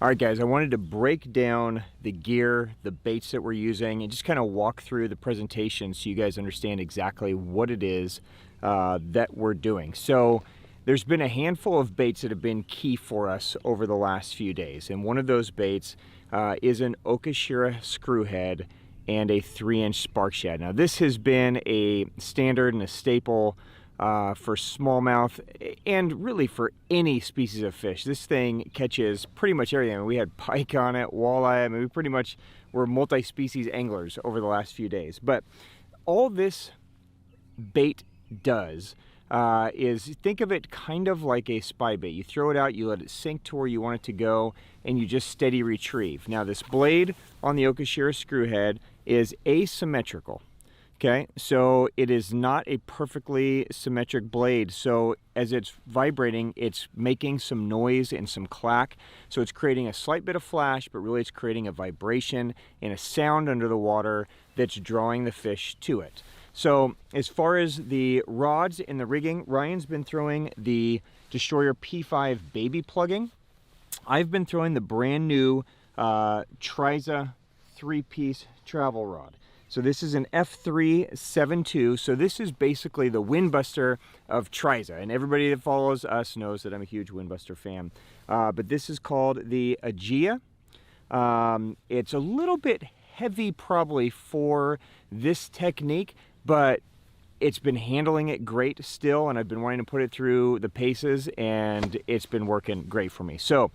All right, guys, I wanted to break down the gear, the baits that we're using, and just kind of walk through the presentation so you guys understand exactly what it is that we're doing. So there's been a handful of baits that have been key for us over the last few days, and one of those baits is an Okashira Screwhead and a 3-inch spark shad. Now, this has been a standard and a staple for smallmouth and really for any species of fish. This thing catches pretty much everything. I mean, we had pike on it, walleye. I mean, we pretty much were multi-species anglers over the last few days. But all this bait does is think of it kind of like a spy bait. You throw it out, you let it sink to where you want it to go, and you just steady retrieve. Now, this blade on the Okashira Screwhead is asymmetrical. Okay, so it is not a perfectly symmetric blade. So as it's vibrating, it's making some noise and some clack. So it's creating a slight bit of flash, but really it's creating a vibration and a sound under the water that's drawing the fish to it. So as far as the rods and the rigging, Ryan's been throwing the Destroyer P5 baby plugging. I've been throwing the brand new Triza 3-piece travel rod. So this is an F372. So this is basically the Windbuster of Triza. And everybody that follows us knows that I'm a huge Windbuster fan. But this is called the Aegea. It's a little bit heavy probably for this technique, but it's been handling it great still, and I've been wanting to put it through the paces, and it's been working great for me. So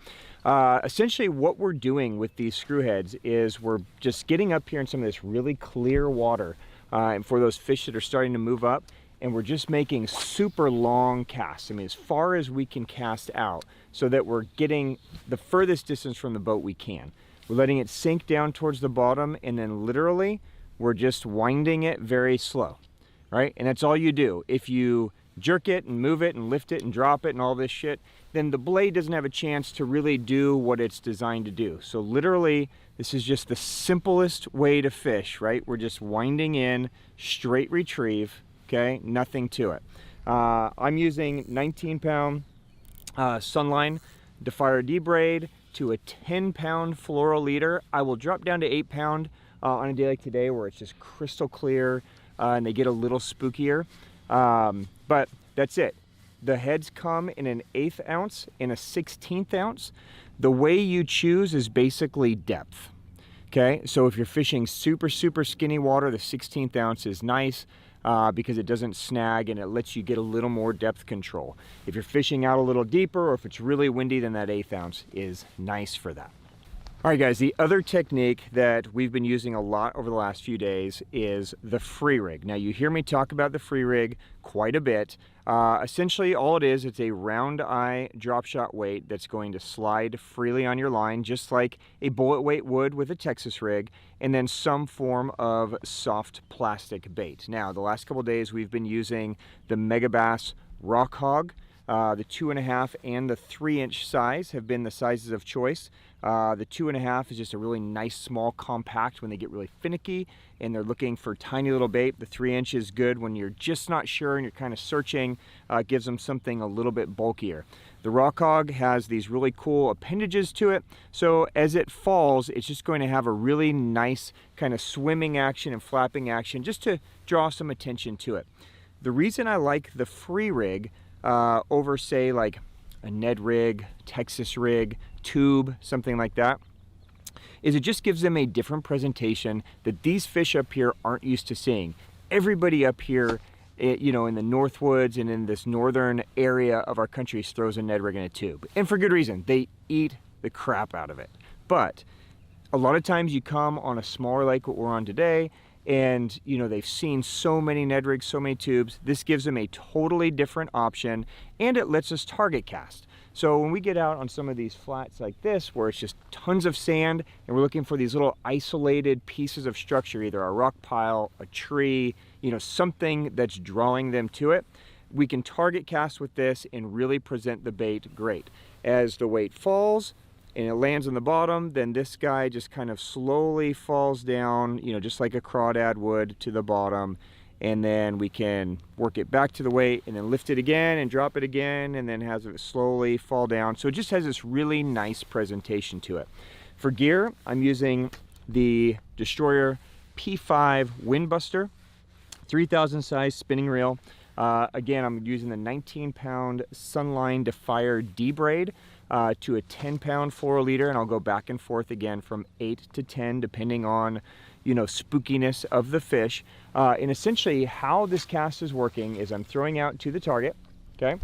essentially what we're doing with these screwheads is we're just getting up here in some of this really clear water and for those fish that are starting to move up, and we're just making super long casts. I mean, as far as we can cast out so that we're getting the furthest distance from the boat we can. We're letting it sink down towards the bottom, and then literally we're just winding it very slow. Right? And that's all you do. If you jerk it and move it and lift it and drop it and all this shit, then the blade doesn't have a chance to really do what it's designed to do. So literally, this is just the simplest way to fish, right? We're just winding in, straight retrieve, okay? Nothing to it. I'm using 19-pound Sunline Defire D braid to a 10-pound floral leader. I will drop down to 8-pound on a day like today where it's just crystal clear, and they get a little spookier, but that's it. The heads come in an 1/8 ounce and a 1/16 ounce. The way you choose is basically depth. Okay, so if you're fishing super skinny water, the 1/16 ounce is nice because it doesn't snag and it lets you get a little more depth control. If you're fishing out a little deeper, or if it's really windy, then that 1/8 ounce is nice for that. All right, guys, the other technique that we've been using a lot over the last few days is the free rig. Now, you hear me talk about the free rig quite a bit. Essentially, all it is, it's a round eye drop shot weight that's going to slide freely on your line, just like a bullet weight would with a Texas rig, and then some form of soft plastic bait. Now, the last couple days, we've been using the Megabass Rock Hog. The 2.5 and the 3-inch size have been the sizes of choice. The 2.5 is just a really nice, small, compact when they get really finicky and they're looking for tiny little bait. The 3-inch is good when you're just not sure and you're kind of searching. Gives them something a little bit bulkier. The Rock Hog has these really cool appendages to it, so as it falls, it's just going to have a really nice kind of swimming action and flapping action just to draw some attention to it. The reason I like the free rig over, say, like a Ned rig, Texas rig, tube, something like that, is it just gives them a different presentation that these fish up here aren't used to seeing. Everybody up here, you know, in the Northwoods and in this northern area of our country throws a Ned rig in a tube. And for good reason. They eat the crap out of it. But a lot of times you come on a smaller lake, what we're on today, and you know, they've seen so many Ned rigs, so many tubes. This gives them a totally different option, and it lets us target cast. So when we get out on some of these flats like this, where it's just tons of sand, and we're looking for these little isolated pieces of structure, either a rock pile, a tree, you know, something that's drawing them to it, we can target cast with this and really present the bait great. As the weight falls, and it lands on the bottom, then this guy just kind of slowly falls down, you know, just like a crawdad would, to the bottom, and then we can work it back to the weight and then lift it again and drop it again and then have it slowly fall down. So it just has this really nice presentation to it. For gear, I'm using the Destroyer P5 Windbuster, 3000 size spinning reel. Again, I'm using the 19-pound Sunline Defier D-braid to a 10-pound fluoroliter, and I'll go back and forth again from 8 to 10 depending on, you know, spookiness of the fish. And essentially how this cast is working is I'm throwing out to the target, okay,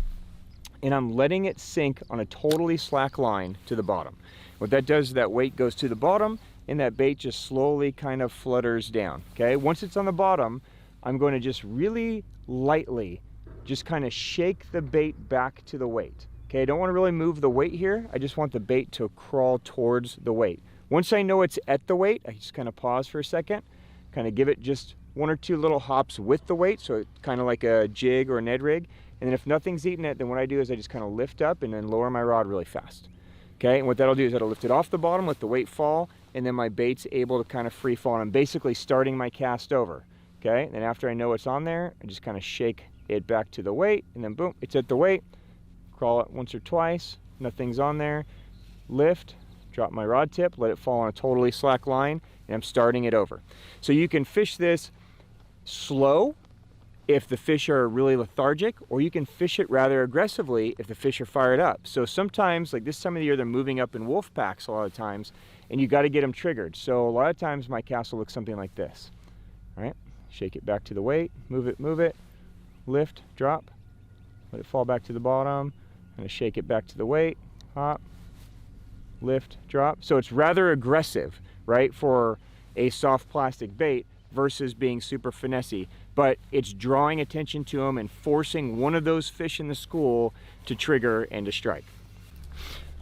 and I'm letting it sink on a totally slack line to the bottom. What that does is that weight goes to the bottom and that bait just slowly kind of flutters down, okay? Once it's on the bottom, I'm going to just really lightly just kind of shake the bait back to the weight. Okay, I don't want to really move the weight here. I just want the bait to crawl towards the weight. Once I know it's at the weight, I just kind of pause for a second, kind of give it just 1 or 2 little hops with the weight, so it's kind of like a jig or a Ned rig. And then if nothing's eating it, then what I do is I just kind of lift up and then lower my rod really fast. Okay, and what that'll do is that'll lift it off the bottom, let the weight fall, and then my bait's able to kind of free fall. And I'm basically starting my cast over. Okay, then after I know it's on there, I just kind of shake it back to the weight, and then boom, it's at the weight. Crawl it once or twice, nothing's on there, lift, drop my rod tip, let it fall on a totally slack line, and I'm starting it over. So you can fish this slow if the fish are really lethargic, or you can fish it rather aggressively if the fish are fired up. So sometimes, like this time of the year, they're moving up in wolf packs a lot of times, and you got to get them triggered. So a lot of times my cast will look something like this. All right, shake it back to the weight, move it, lift, drop, let it fall back to the bottom, and shake it back to the weight, hop, lift, drop. So it's rather aggressive, right, for a soft plastic bait versus being super finessey, but it's drawing attention to them and forcing one of those fish in the school to trigger and to strike.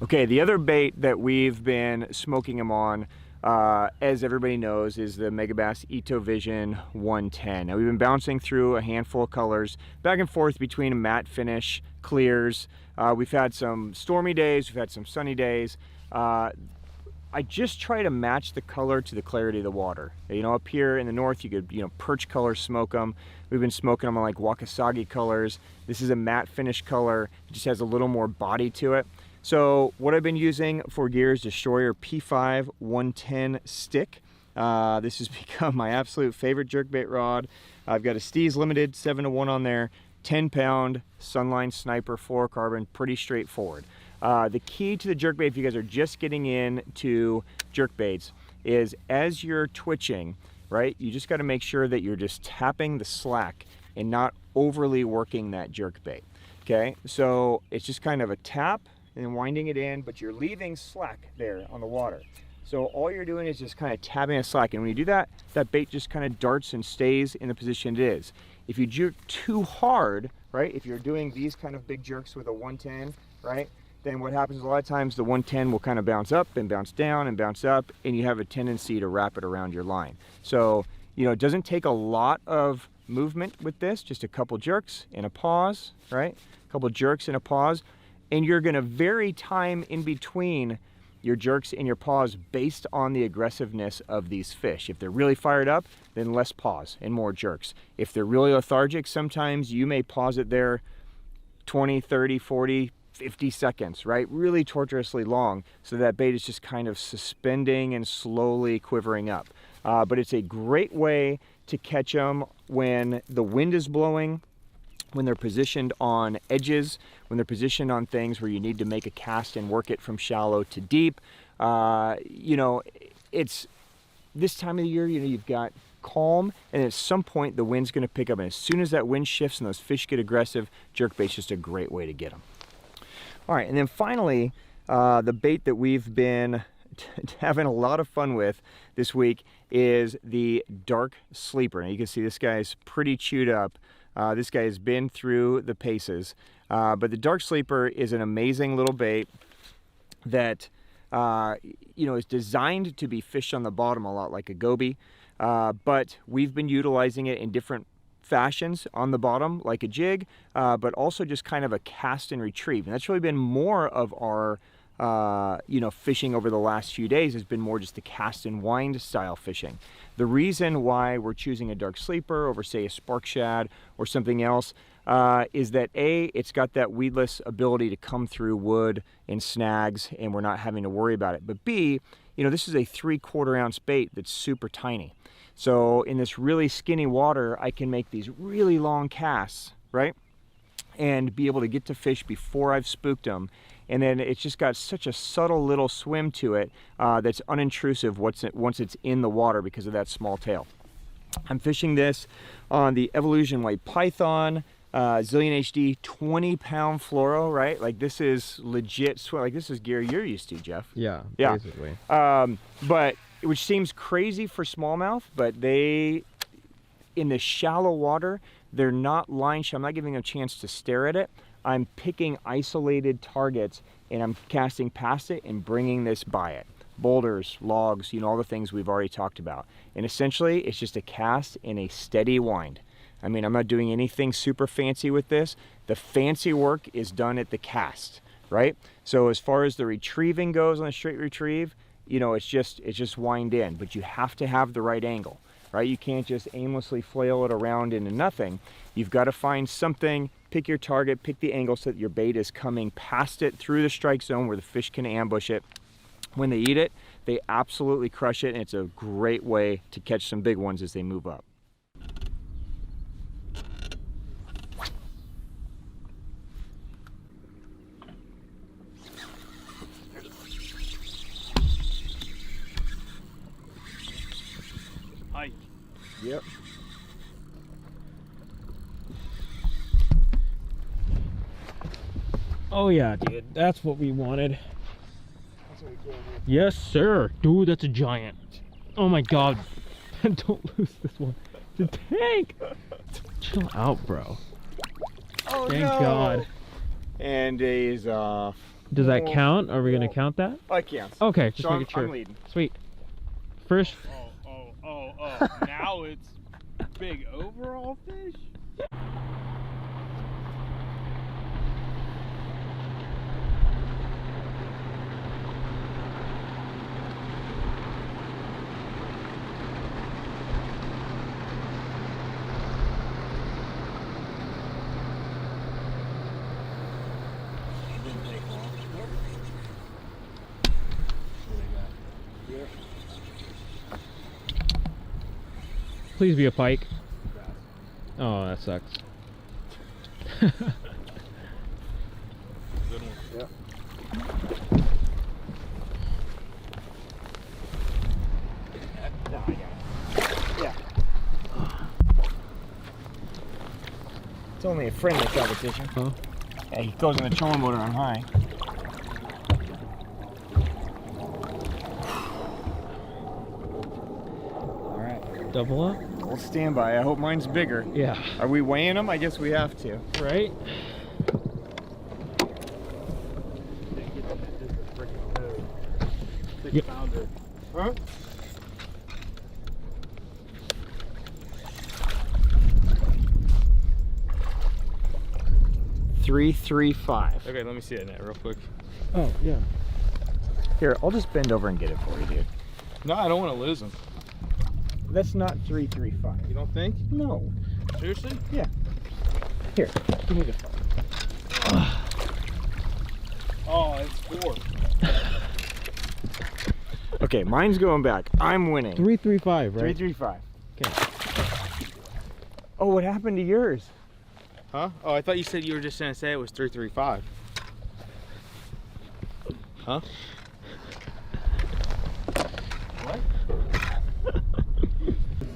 Okay, the other bait that we've been smoking them on, as everybody knows, is the Megabass Ito Vision 110. Now we've been bouncing through a handful of colors, back and forth between a matte finish, clears. We've had some stormy days, we've had some sunny days. I just try to match the color to the clarity of the water. You know, up here in the north, you could, you know, perch color smoke them. We've been smoking them on like Wakasagi colors. This is a matte finish color. It just has a little more body to it. So what I've been using for gear is Destroyer P5 110 stick. This has become my absolute favorite jerkbait rod. I've got a Steez Limited 7-to-1 on there, 10-pound Sunline Sniper fluorocarbon, pretty straightforward. The key to the jerkbait, if you guys are just getting into jerkbaits, is as you're twitching, right, you just got to make sure that you're just tapping the slack and not overly working that jerkbait. Okay, so it's just kind of a tap and winding it in, but you're leaving slack there on the water. So all you're doing is just kind of tapping a slack, and when you do that, that bait just kind of darts and stays in the position it is. If you jerk too hard, right, if you're doing these kind of big jerks with a 110, right, then what happens is a lot of times the 110 will kind of bounce up and bounce down and bounce up, and you have a tendency to wrap it around your line. So, you know, it doesn't take a lot of movement with this, just a couple jerks and a pause, right? A couple jerks and a pause, and you're gonna vary time in between your jerks and your pause based on the aggressiveness of these fish. If they're really fired up, then less pause and more jerks. If they're really lethargic, sometimes you may pause it there 20, 30, 40, 50 seconds, right? Really torturously long, so that bait is just kind of suspending and slowly quivering up. But it's a great way to catch them when the wind is blowing, when they're positioned on edges, when they're positioned on things where you need to make a cast and work it from shallow to deep. You know, it's this time of the year, you know, you've got calm, and at some point the wind's going to pick up, and as soon as that wind shifts and those fish get aggressive, jerkbait's just a great way to get them. All right, and then finally, the bait that we've been having a lot of fun with this week is the dark sleeper. Now you can see this guy's pretty chewed up. This guy has been through the paces, but the dark sleeper is an amazing little bait that you know, is designed to be fished on the bottom a lot like a goby, but we've been utilizing it in different fashions on the bottom like a jig, but also just kind of a cast and retrieve, and that's really been more of our you know, fishing over the last few days has been more just the cast and wind style fishing. The reason why we're choosing a dark sleeper over, say, a spark shad or something else is that A, it's got that weedless ability to come through wood and snags, and we're not having to worry about it. But B, you know, this is a 3/4 ounce bait that's super tiny. So in this really skinny water, I can make these really long casts, right? And be able to get to fish before I've spooked them. And then it's just got such a subtle little swim to it that's unintrusive once it's in the water because of that small tail. I'm fishing this on the Evoluzion White Python, Zillion HD 20-pound fluoro, right? Like this is legit, like this is gear you're used to, Jeff. Yeah, yeah. Basically. But which seems crazy for smallmouth, but they, in the shallow water, they're not line shot. I'm not giving them a chance to stare at it. I'm picking isolated targets and I'm casting past it and bringing this by it. Boulders, logs, you know, all the things we've already talked about. And essentially, it's just a cast and a steady wind. I mean, I'm not doing anything super fancy with this. The fancy work is done at the cast, right? So as far as the retrieving goes on a straight retrieve, you know, it's just wind in, but you have to have the right angle, right? You can't just aimlessly flail it around into nothing. You've got to find something, pick your target, pick the angle so that your bait is coming past it through the strike zone where the fish can ambush it. When they eat it, they absolutely crush it, and it's a great way to catch some big ones as they move up. Hike. Yep. Oh yeah, dude, that's what we wanted. Yes, sir. Dude, that's a giant. Oh my god. Don't lose this one. The tank. Chill out, bro. Oh, Thank no. God. And he's off. Does that count? Are we gonna count that? I can't. Okay, just So making sure. I'm leading. Sweet. First. Oh. Now it's big overall fish? Please be a pike. Oh, that sucks. Good one. Yep. Yeah. It's only a friendly competition. Huh? Yeah, he goes in the trolling motor on high. Alright. Double up? We'll stand by. I hope mine's bigger. Yeah. Are we weighing them? I guess we have to. Right? Yep. Pounder. Huh? $335. Okay, let me see that net real quick. Oh, yeah. Here, I'll just bend over and get it for you, dude. No, I don't want to lose them. That's not $335. You don't think? No. Seriously? Yeah. Here, give me the phone. Oh, it's 4. Okay, mine's going back. I'm winning. 335, right? 335. Okay. Oh, what happened to yours? Huh? Oh, I thought you said you were just going to say it was 335. Huh? What?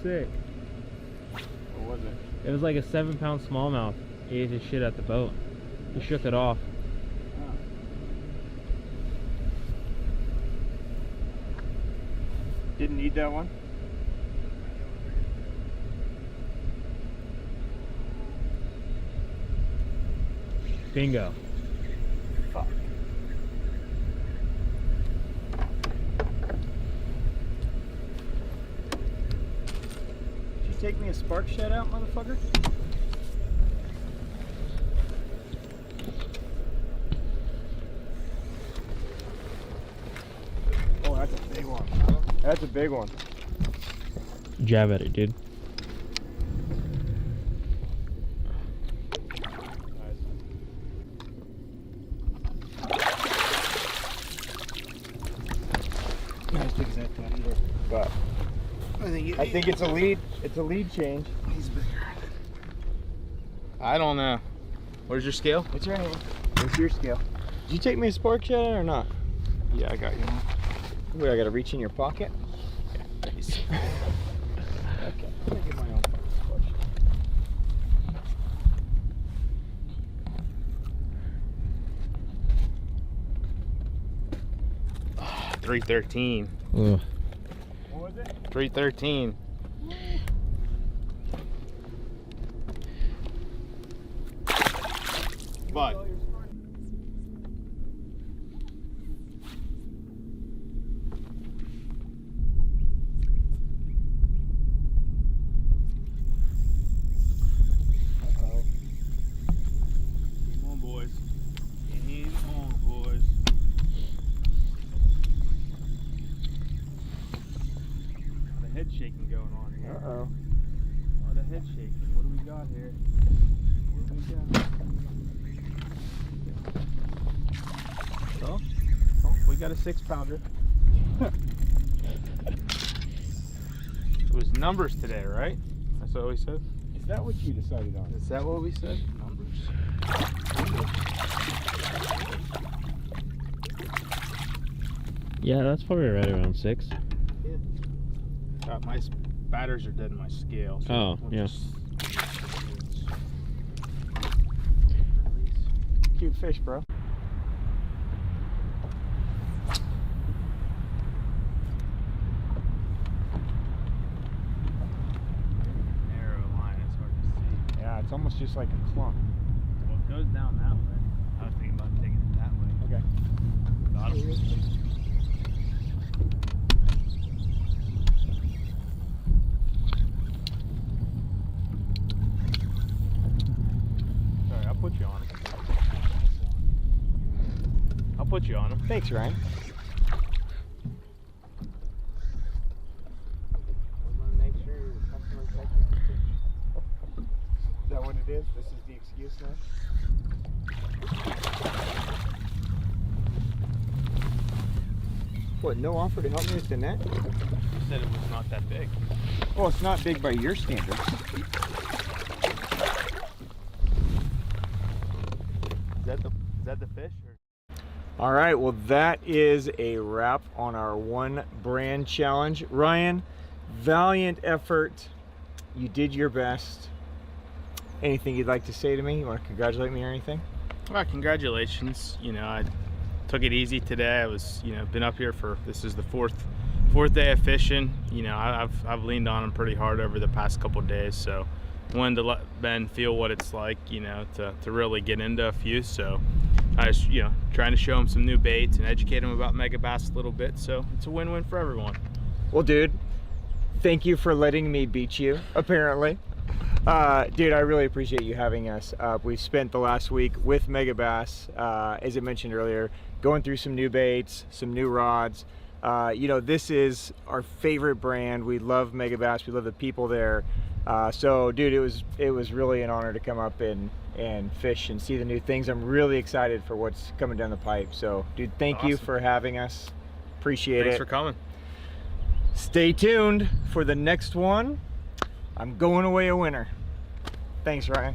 Sick. What was it? It was like a 7-pound smallmouth. He ate his shit at the boat. He shook it off. Didn't need that one? Bingo. Fuck. Did you take me a spark shed out, motherfucker? Big one. That's a big one. Jab at it, dude. Not as big as that either, but I think it's a lead. It's a lead change. He's bigger. I don't know. Where's your scale? It's right here. What's your scale? Did you take me a spark shot or not? Yeah, I got you. Wait, I gotta reach in your pocket? Yeah, nice. Okay, I'm gonna get my own spark shot. 313. Ugh. What was it? 313. But come on, boys. Game on, boys. The head shaking going on here. Uh-oh. Oh, the head shaking. What do we got here? What do we got? Oh, we got a 6-pounder. It was numbers today, right? That's what we said. Is that what you decided on? Is that what we said? Numbers. Yeah, that's probably right around 6. My batters are dead in my scale. So Oh, we'll yeah. Cute fish, bro. Narrow line, it's hard to see. Yeah, it's almost just like a clump. Well, it goes down that way. I was thinking about taking it that way. Okay. Got him. Sorry, I'll put you on him. I'll put you on him. Thanks, Ryan. Make sure the customer takes it. Is that what it is? This is the excuse now? What, no offer to help me with the net? You said it was not that big. Well, it's not big by your standards. Is that the fish? Or? All right, well, that is a wrap on our one brand challenge. Ryan, valiant effort. You did your best. Anything you'd like to say to me? You want to congratulate me or anything? Well, congratulations. You know, I took it easy today. I was, been up here for, this is the fourth day of fishing. I've leaned on them pretty hard over the past couple of days, so wanted to let Ben feel what it's like, to really get into a few. So I was, trying to show him some new baits and educate him about Megabass a little bit. So it's a win-win for everyone. Well, dude, thank you for letting me beat you, apparently. Dude, I really appreciate you having us. We've spent the last week with Megabass, as I mentioned earlier, going through some new baits, some new rods. This is our favorite brand. We love Megabass. We love the people there. So, dude, it was really an honor to come up and fish and see the new things. I'm really excited for what's coming down the pipe. So, dude, thank you for having us. Appreciate it. Thanks for coming. Stay tuned for the next one. I'm going away a winner. Thanks, Ryan.